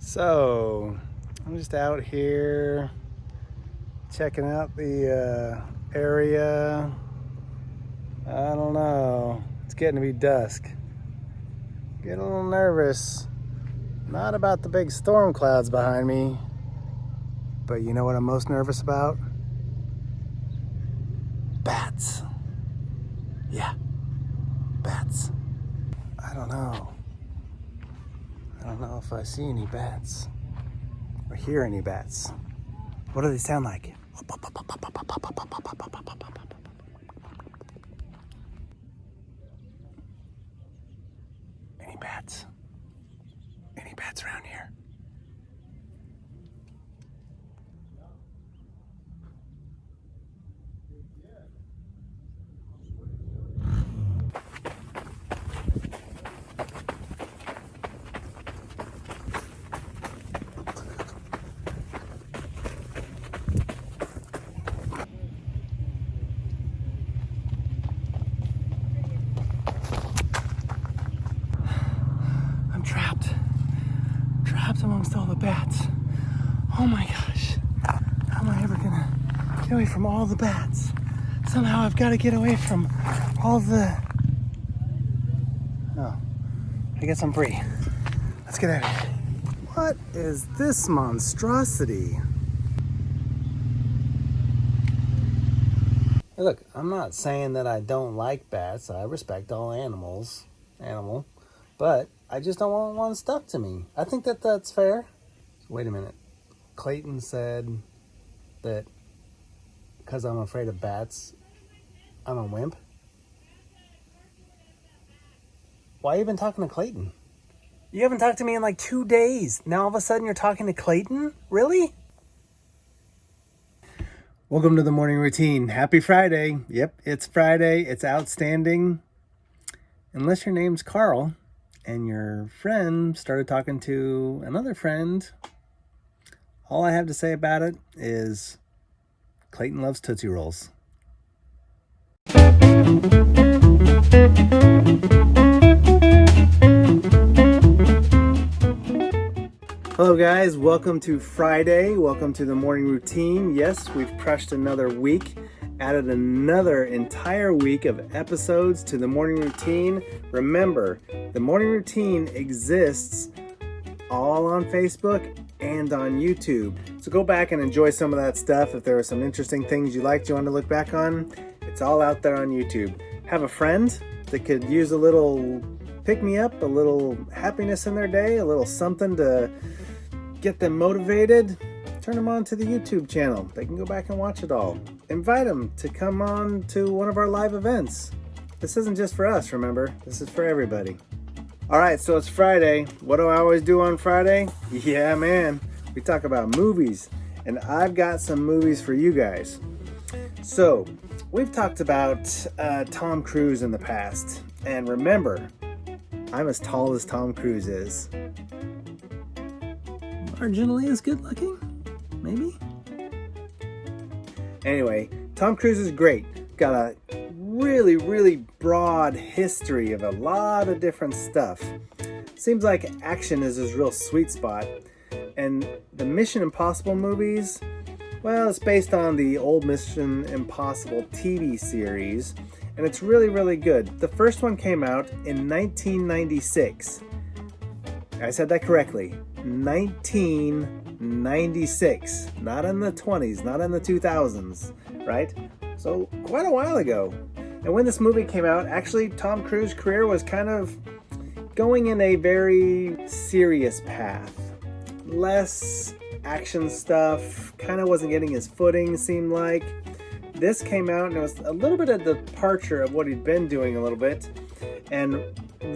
So, I'm just out here checking out the area. I don't know. It's getting to be dusk. Getting a little nervous. Not about the big storm clouds behind me, but you know what I'm most nervous about? Bats. Yeah, bats. I don't know. I don't know if I see any bats or hear any bats. What do they sound like? Any bats? Any bats around here? I'm trapped amongst all the bats. Oh my gosh. How am I ever gonna get away from all the bats? Somehow I've got to get away from all the... Oh, I guess I'm free. Let's get out of here. What is this monstrosity? Hey, look, I'm not saying that I don't like bats. I respect all animal, but I just don't want one stuck to me. I think that that's fair. Wait a minute. Clayton said that because I'm afraid of bats, I'm a wimp. Why have you been talking to Clayton? You haven't talked to me in like 2 days. Now all of a sudden you're talking to Clayton? Really? Welcome to the morning routine. Happy Friday. Yep, it's Friday. It's outstanding. Unless your name's Carl and your friend started talking to another friend, all I have to say about it is Clayton loves Tootsie Rolls. Hello guys, welcome to Friday. Welcome to the morning routine. Yes, we've crushed another week, added another entire week of episodes to the morning routine. Remember, the morning routine exists all on Facebook and on YouTube. So go back and enjoy some of that stuff. If there were some interesting things you liked, you want to look back on, it's all out there on YouTube. Have a friend that could use a little pick-me-up, a little happiness in their day, a little something to get them motivated. Turn them on to the YouTube channel. They can go back and watch it all. Invite them to come on to one of our live events. This isn't just for us, remember? This is for everybody. All right, so it's Friday. What do I always do on Friday? Yeah, man. We talk about movies, and I've got some movies for you guys. So, we've talked about Tom Cruise in the past, and remember, I'm as tall as Tom Cruise is. Marginally as good looking? Maybe? Anyway, Tom Cruise is great. Got a really broad history of a lot of different stuff. Seems like action is his real sweet spot. And the Mission Impossible movies, well, it's based on the old Mission Impossible TV series, and it's really good. The first one came out in 1996. I said that correctly. 1996. Not in the 20s, not in the 2000s, right? So quite a while ago. And when this movie came out, actually Tom Cruise's career was kind of going in a very serious path. Less action stuff, kind of wasn't getting his footing, seemed like. This came out and it was a little bit of a departure of what he'd been doing a little bit. And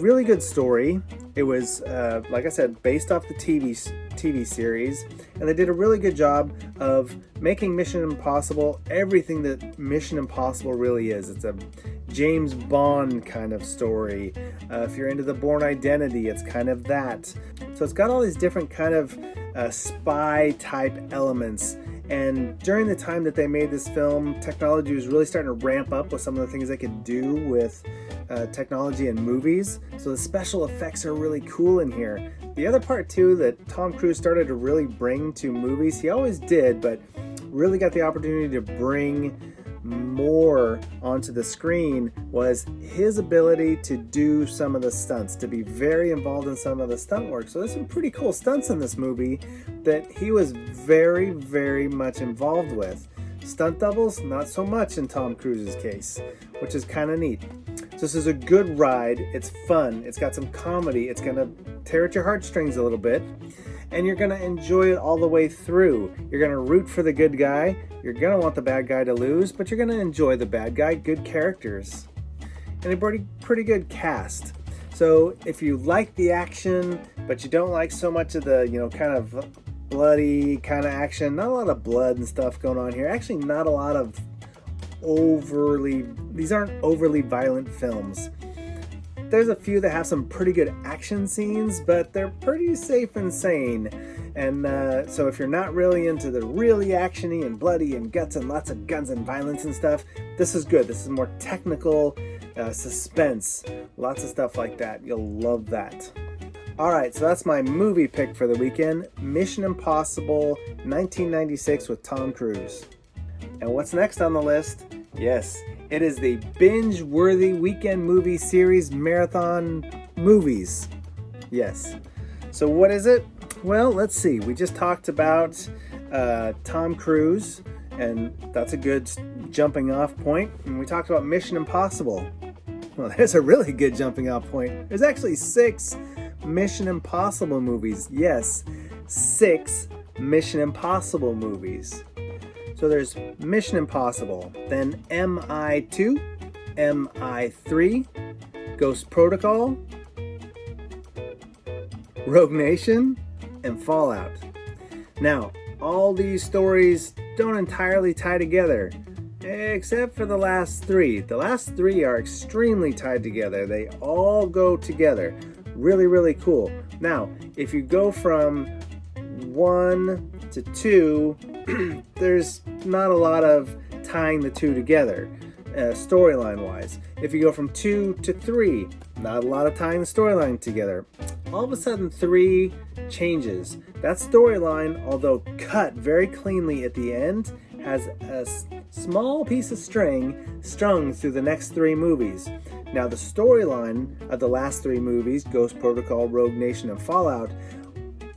really good story. It was, like I said, based off the TV series, and they did a really good job of making Mission Impossible everything that Mission Impossible really is. It's a James Bond kind of story. If you're into the Bourne Identity, it's kind of that. So it's got all these different kind of spy type elements. And during the time that they made this film, technology was really starting to ramp up with some of the things they could do with technology in movies. So the special effects are really cool in here. the other part too that Tom Cruise started to really bring to movies, he always did, but really got the opportunity to bring more onto the screen, was his ability to do some of the stunts, to be very involved in some of the stunt work. So there's some pretty cool stunts in this movie that he was very, very much involved with. Stunt doubles, not so much in Tom Cruise's case, which is kind of neat. So this is a good ride. It's fun. It's got some comedy. It's going to tear at your heartstrings a little bit. And you're going to enjoy it all the way through. You're going to root for the good guy. You're going to want the bad guy to lose, but you're going to enjoy the bad guy. Good characters. And a pretty good cast. So if you like the action, but you don't like so much of the, kind of bloody kind of action, not a lot of blood and stuff going on here. Actually, not a lot of these aren't overly violent films. There's a few that have some pretty good action scenes, but they're pretty safe and sane. And so if you're not really into the really actiony and bloody and guts and lots of guns and violence and stuff, this is good. This is more technical suspense, lots of stuff like that. You'll love that. All right, so that's my movie pick for the weekend, Mission Impossible 1996 with Tom Cruise. And what's next on the list? Yes, it is the binge-worthy weekend movie series marathon movies. Yes. So what is it? Well, let's see. We just talked about Tom Cruise, and that's a good jumping off point. And we talked about Mission Impossible. Well, there's a really good jumping off point. There's actually 6 Mission Impossible movies. Yes, 6 Mission Impossible movies. So there's Mission Impossible, then MI2, MI3, Ghost Protocol, Rogue Nation, and Fallout. Now, all these stories don't entirely tie together, except for the last 3. The last 3 are extremely tied together. They all go together. Really, really cool. Now, if you go from 1 to 2, there's not a lot of tying the 2 together, storyline wise. If you go from 2 to 3, not a lot of tying the storyline together. All of a sudden 3 changes. That storyline, although cut very cleanly at the end, has a small piece of string strung through the next 3 movies. Now the storyline of the last 3 movies, Ghost Protocol, Rogue Nation, and Fallout,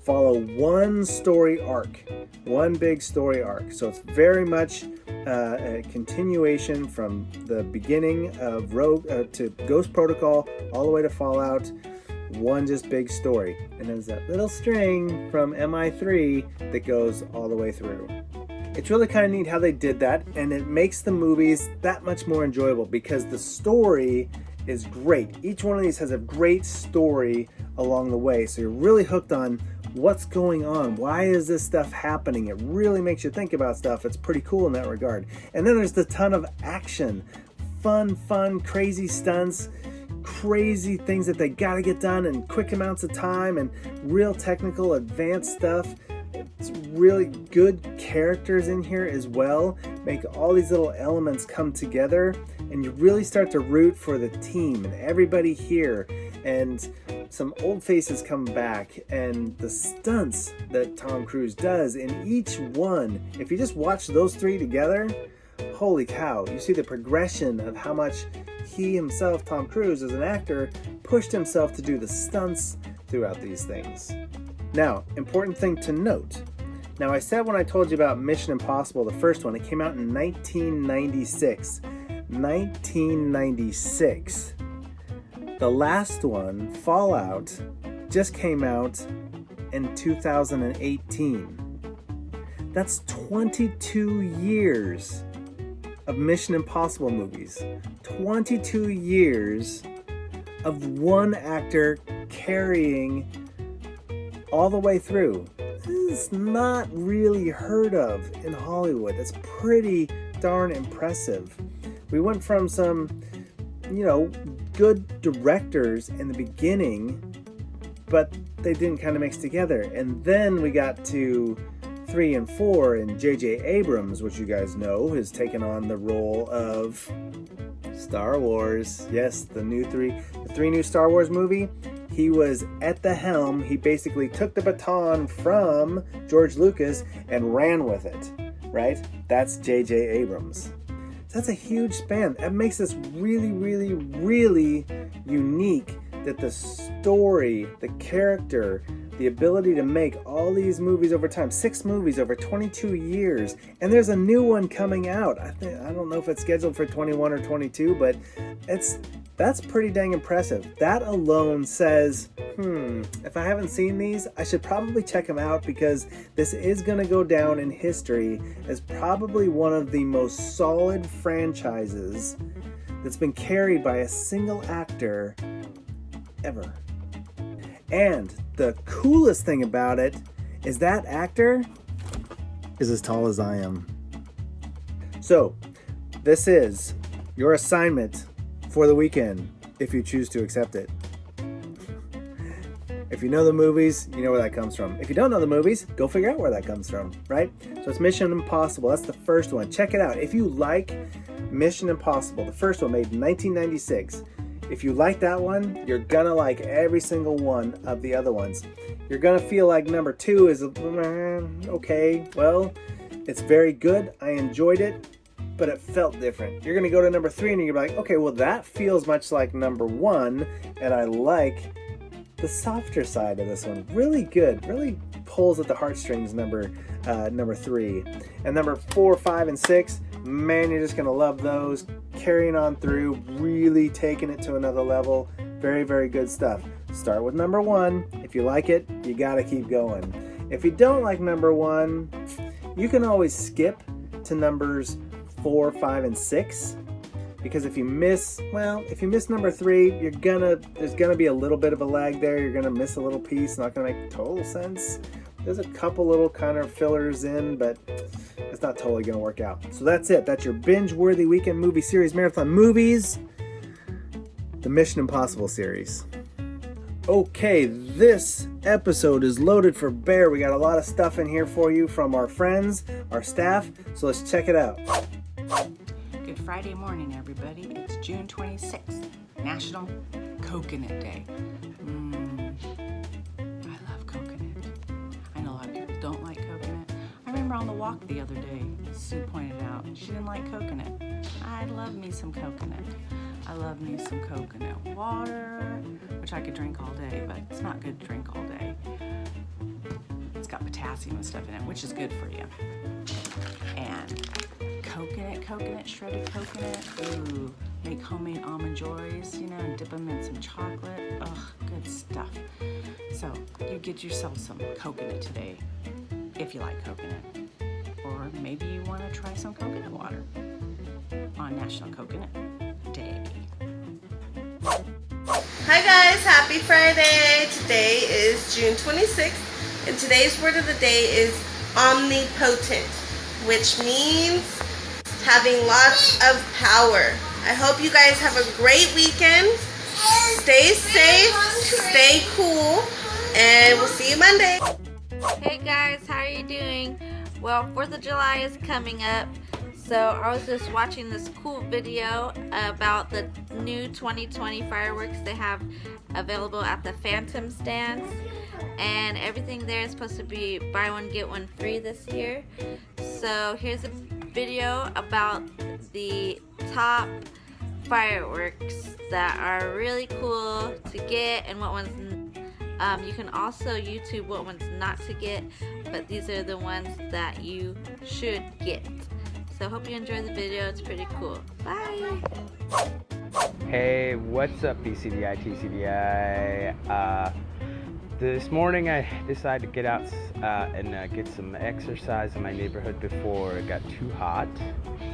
follow one story arc, one big story arc. So it's very much a continuation from the beginning of Rogue to Ghost Protocol all the way to Fallout. One just big story. And there's that little string from MI3 that goes all the way through. It's really kind of neat how they did that, and it makes the movies that much more enjoyable because the story is great. Each one of these has a great story along the way, so you're really hooked on what's going on. Why is this stuff happening? It really makes you think about stuff. It's pretty cool in that regard. And then there's the ton of action. Fun, crazy stunts, crazy things that they gotta get done in quick amounts of time, and real technical advanced stuff. It's really good characters in here as well. Make all these little elements come together, and you really start to root for the team and everybody here. And some old faces come back, and the stunts that Tom Cruise does in each one, if you just watch those 3 together, holy cow, you see the progression of how much he himself, Tom Cruise, as an actor, pushed himself to do the stunts throughout these things. Now, important thing to note. Now, I said when I told you about Mission Impossible, the first one, it came out in 1996. 1996. The last one, Fallout, just came out in 2018. That's 22 years of Mission Impossible movies. 22 years of one actor carrying all the way through. This is not really heard of in Hollywood. It's pretty darn impressive. We went from some, good directors in the beginning, but they didn't kind of mix together. And then we got to 3 and 4, and J.J. Abrams, which you guys know, has taken on the role of Star Wars. Yes, the 3 new Star Wars movie. he was at the helm. He basically took the baton from George Lucas and ran with it, right? That's J.J. Abrams. That's a huge span. That makes this really, really, really unique, that the story, the character, the ability to make all these movies over time, 6 movies over 22 years, and there's a new one coming out. I don't know if it's scheduled for 21 or 22, but that's pretty dang impressive. That alone says, if I haven't seen these, I should probably check them out, because this is going to go down in history as probably one of the most solid franchises that's been carried by a single actor ever. And the coolest thing about it is that actor is as tall as I am. So, this is your assignment for the weekend, if you choose to accept it. If you know the movies, you know where that comes from. If you don't know the movies, go figure out where that comes from, right? So it's Mission Impossible. That's the first one. Check it out. If you like Mission Impossible, the first one made in 1996, if you like that one, you're gonna like every single one of the other ones. You're gonna feel like number 2 is okay. Well, it's very good. I enjoyed it, but it felt different. You're gonna go to number 3 and you're like, okay, well that feels much like number 1, and I like the softer side of this one. Really good. Really pulls at the heartstrings. Number 3 and number 4, 5, and 6. Man, you're just gonna love those. Carrying on through, really taking it to another level. Very, very good stuff. Start with number 1. If you like it, you gotta keep going. If you don't like number 1, you can always skip to numbers 4, 5, and 6. Because if you miss number 3, there's gonna be a little bit of a lag there. You're gonna miss a little piece. Not gonna make total sense. There's a couple little kind of fillers in, but it's not totally gonna work out. So that's it. That's your binge-worthy weekend movie series, Marathon Movies, the Mission Impossible series. Okay, this episode is loaded for bear. We got a lot of stuff in here for you from our friends, our staff. So let's check it out. Good Friday morning, everybody. It's June 26th, National Coconut Day. I love coconut. I know a lot of people don't like coconut. I remember on the walk the other day, Sue pointed out she didn't like coconut. I love me some coconut. I love me some coconut water, which I could drink all day, but it's not good to drink all day. It's got potassium and stuff in it, which is good for you. And coconut, shredded coconut. Ooh, make homemade almond joys, and dip them in some chocolate. Ugh, good stuff. So you get yourself some coconut today, if you like coconut. Or maybe you want to try some coconut water on National Coconut Day. Hi guys, happy Friday. Today is June 26th, and today's word of the day is omnipotent, which means having lots of power. I hope you guys have a great weekend. Stay safe, stay cool, and we'll see you Monday. Hey guys, how are you doing? Well, 4th of July is coming up, so I was just watching this cool video about the new 2020 fireworks they have available at the Phantom stands, and everything there is supposed to be buy one get one free this year. So here's a video about the top fireworks that are really cool to get and what ones you can also YouTube what ones not to get, but these are the ones that you should get. So hope you enjoy the video. It's pretty cool. Bye. Hey, what's up, BCDI, TCDI? This morning I decided to get out and get some exercise in my neighborhood before it got too hot.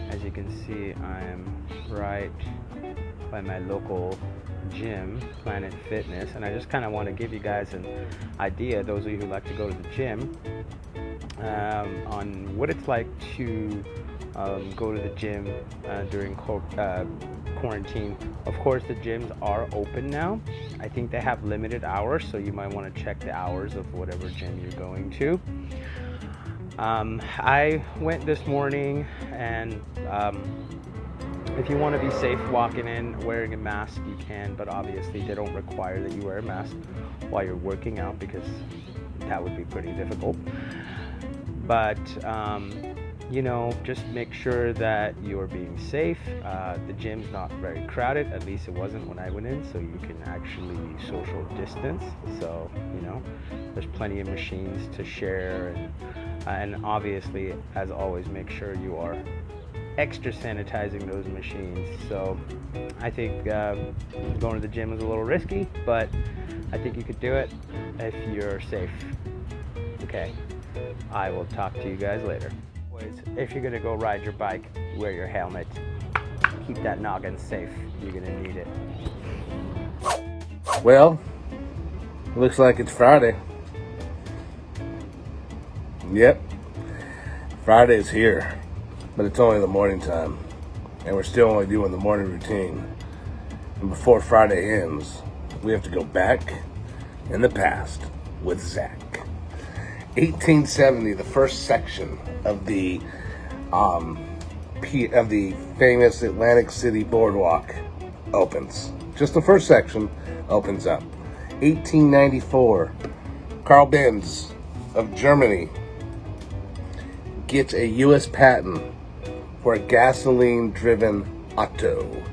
As you can see, I'm right by my local gym, Planet Fitness, and I just kind of want to give you guys an idea, those of you who like to go to the gym, on what it's like to go to the gym during quarantine. Of course, the gyms are open now. I think they have limited hours, so you might want to check the hours of whatever gym you're going to. I went this morning and If you want to be safe walking in wearing a mask, you can, but obviously they don't require that you wear a mask while you're working out because that would be pretty difficult. But just make sure that you're being safe. The gym's not very crowded, at least it wasn't when I went in, so you can actually social distance. So, there's plenty of machines to share, and obviously, as always, make sure you are extra sanitizing those machines. So I think going to the gym is a little risky, but I think you could do it if you're safe. Okay, I will talk to you guys later. If you're gonna go ride your bike, wear your helmet. Keep that noggin safe. You're gonna need it. Well, it looks like it's Friday. Yep, Friday's here, but it's only the morning time, and we're still only doing the morning routine. And before Friday ends, we have to go back in the past with Zach. 1870, the first section of the famous Atlantic City Boardwalk opens. Just the first section opens up. 1894, Carl Benz of Germany gets a U.S. patent for a gasoline-driven auto.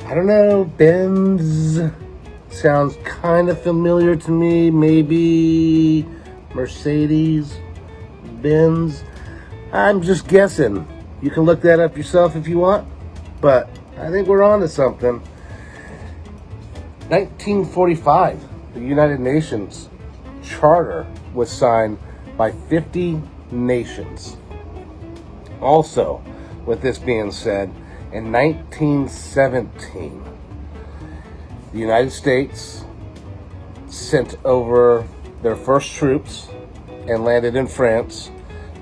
I don't know, Benz sounds kind of familiar to me. Maybe Mercedes, Benz. I'm just guessing. You can look that up yourself if you want, but I think we're on to something. 1945, the United Nations Charter was signed by 50 nations. Also, with this being said, in 1917, the United States sent over their first troops and landed in France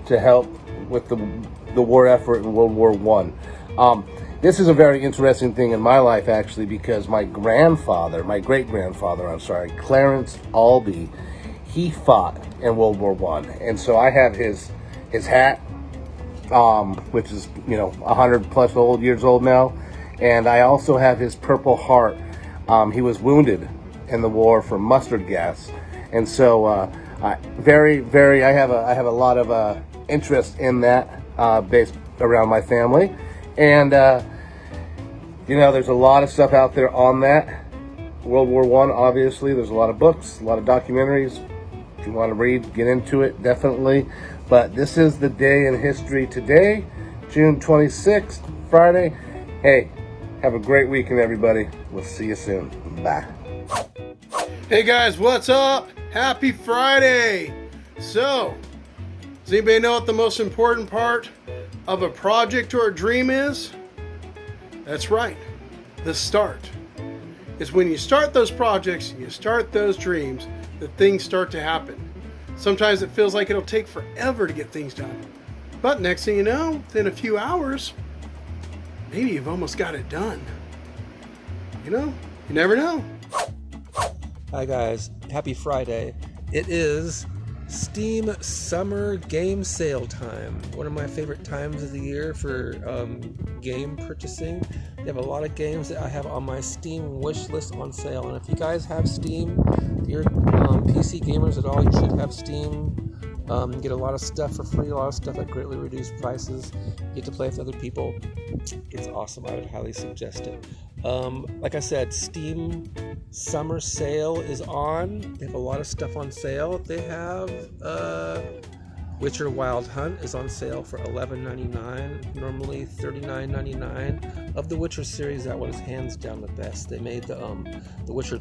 to help with the war effort in World War I. This is a very interesting thing in my life, actually, because my great-grandfather, Clarence Albee, he fought in World War I. And so I have his hat, which is, 100 plus years old now. And I also have his Purple Heart. He was wounded in the war from mustard gas. And so, I have a lot of interest in that, based around my family. And, there's a lot of stuff out there on that. World War I, obviously, there's a lot of books, a lot of documentaries. If you want to read, get into it, definitely. But this is the day in history today, June 26th, Friday. Hey, have a great weekend, everybody. We'll see you soon. Bye. Hey guys, what's up? Happy Friday! So, does anybody know what the most important part of a project or a dream is? That's right, the start. It's when you start those projects, you start those dreams, that things start to happen. Sometimes it feels like it'll take forever to get things done. But next thing you know, within a few hours, maybe you've almost got it done. You never know. Hi guys, happy Friday. It is Steam Summer Game Sale time. One of my favorite times of the year for game purchasing. They have a lot of games that I have on my Steam wish list on sale. And if you guys have Steam, if you're PC gamers at all, you should have Steam. You get a lot of stuff for free, a lot of stuff at greatly reduced prices. You get to play with other people. It's awesome. I would highly suggest it. Like I said, Steam Summer Sale is on. They have a lot of stuff on sale. They have Witcher Wild Hunt is on sale for $11.99, normally $39.99. Of the Witcher series, that one is hands down the best. They made the Witcher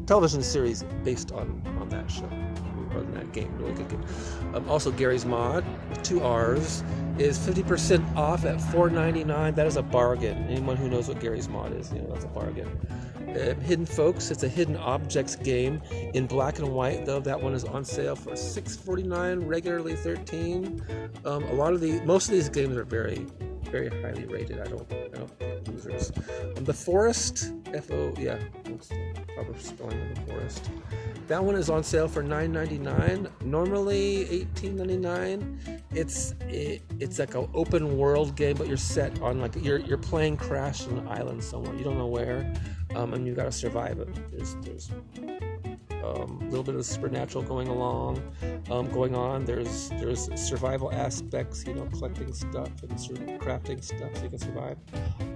television series based on that show, or that game. Really good game. Also, Gary's Mod with 2 R's is 50% off at $4.99. That is a bargain. Anyone who knows what Gary's Mod is, that's a bargain. Hidden Folks, it's a hidden objects game in black and white, though. That one is on sale for $6.49, regularly $13. Most of these games are very, very highly rated. I don't users. The Forest, yeah, that's the proper spelling of the Forest. That one is on sale for $9.99. Normally $18.99. It's like an open world game, but you're set on like you're playing Crash on an island somewhere. You don't know where, and you got to survive it. There's a little bit of supernatural going on. There's survival aspects, collecting stuff and sort of crafting stuff so you can survive.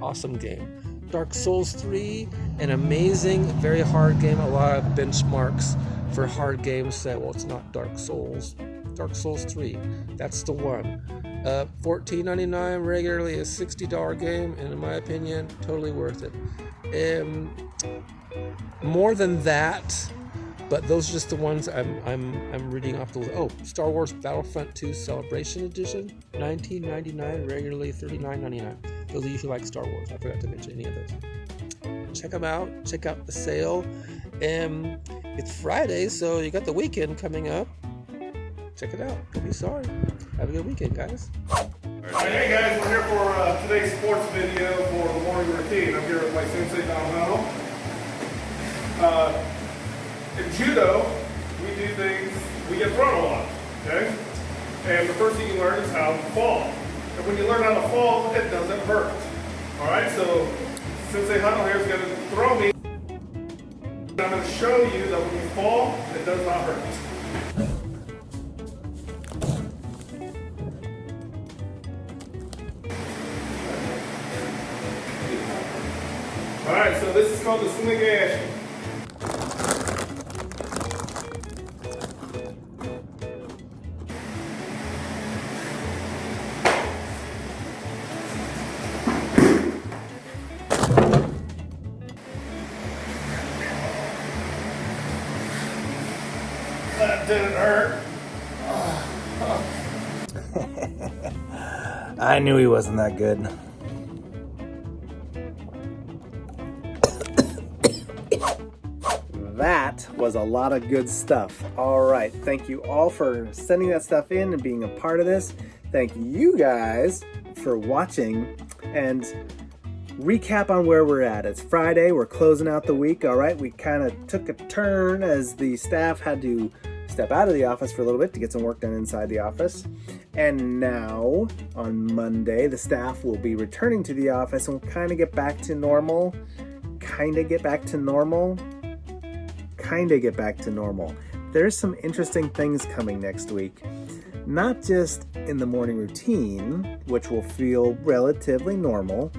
Awesome game. Dark Souls 3, an amazing, very hard game. A lot of benchmarks for hard games say, well, it's not Dark Souls. Dark Souls 3, that's the one. $14.99, regularly a $60 game, and in my opinion, totally worth it. More than that, but those are just the ones I'm reading off the list. Oh, Star Wars Battlefront 2 Celebration Edition, $19.99, regularly $39.99. Those of you who like Star Wars, I forgot to mention any of those. Check them out. Check out the sale. It's Friday, so you got the weekend coming up. Check it out. Don't be sorry. Have a good weekend, guys. Alright, hey guys, we're here for today's sports video for the morning routine. I'm here with my sensei down home. In judo, we do things, we get thrown a lot, okay? And the first thing you learn is how to fall. And when you learn how to fall, it doesn't hurt. Alright, so Sensei Huddle here is going to throw me. And I'm going to show you that when you fall, it does not hurt. Alright, so this is called the Sumigaeshi. That didn't hurt. I knew he wasn't that good. That was a lot of good stuff. All right, thank you all for sending that stuff in and being a part of this. Thank you guys for watching, and recap on where we're at. It's Friday, we're closing out the week. All right, we kind of took a turn as the staff had to step out of the office for a little bit to get some work done inside the office. And now on Monday, the staff will be returning to the office and we'll kind of get back to normal. There's some interesting things coming next week. Not just in the morning routine, which will feel relatively normal,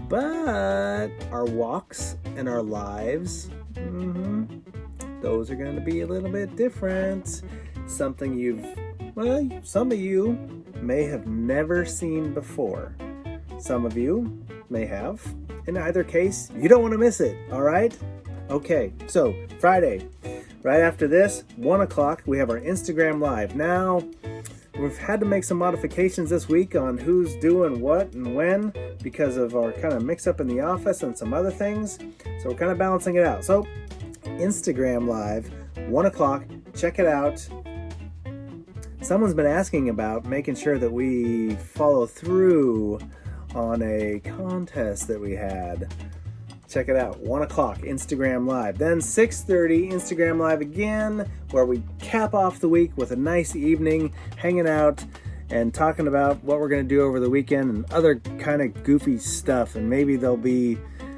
but our walks and our lives, those are going to be a little bit different. Something some of you may have never seen before. Some of you may have. In either case, you don't want to miss it, all right? Okay, so Friday, right after this, 1 o'clock, we have our Instagram Live. Now, we've had to make some modifications this week on who's doing what and when because of our kind of mix-up in the office and some other things. So we're kind of balancing it out. So, Instagram Live, 1 o'clock, check it out. Someone's been asking about making sure that we follow through on a contest that we had. Check it out, 1 o'clock, Instagram Live. Then 6:30, Instagram Live again, where we cap off the week with a nice evening, hanging out and talking about what we're going to do over the weekend and other kind of goofy stuff. And maybe there'll be,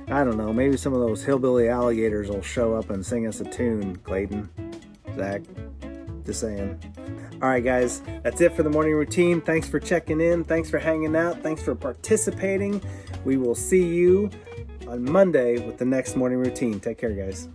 I don't know, maybe some of those hillbilly alligators will show up and sing us a tune, Clayton, Zach, just saying. All right, guys, that's it for the morning routine. Thanks for checking in. Thanks for hanging out. Thanks for participating. We will see you on Monday with the next morning routine. Take care, guys.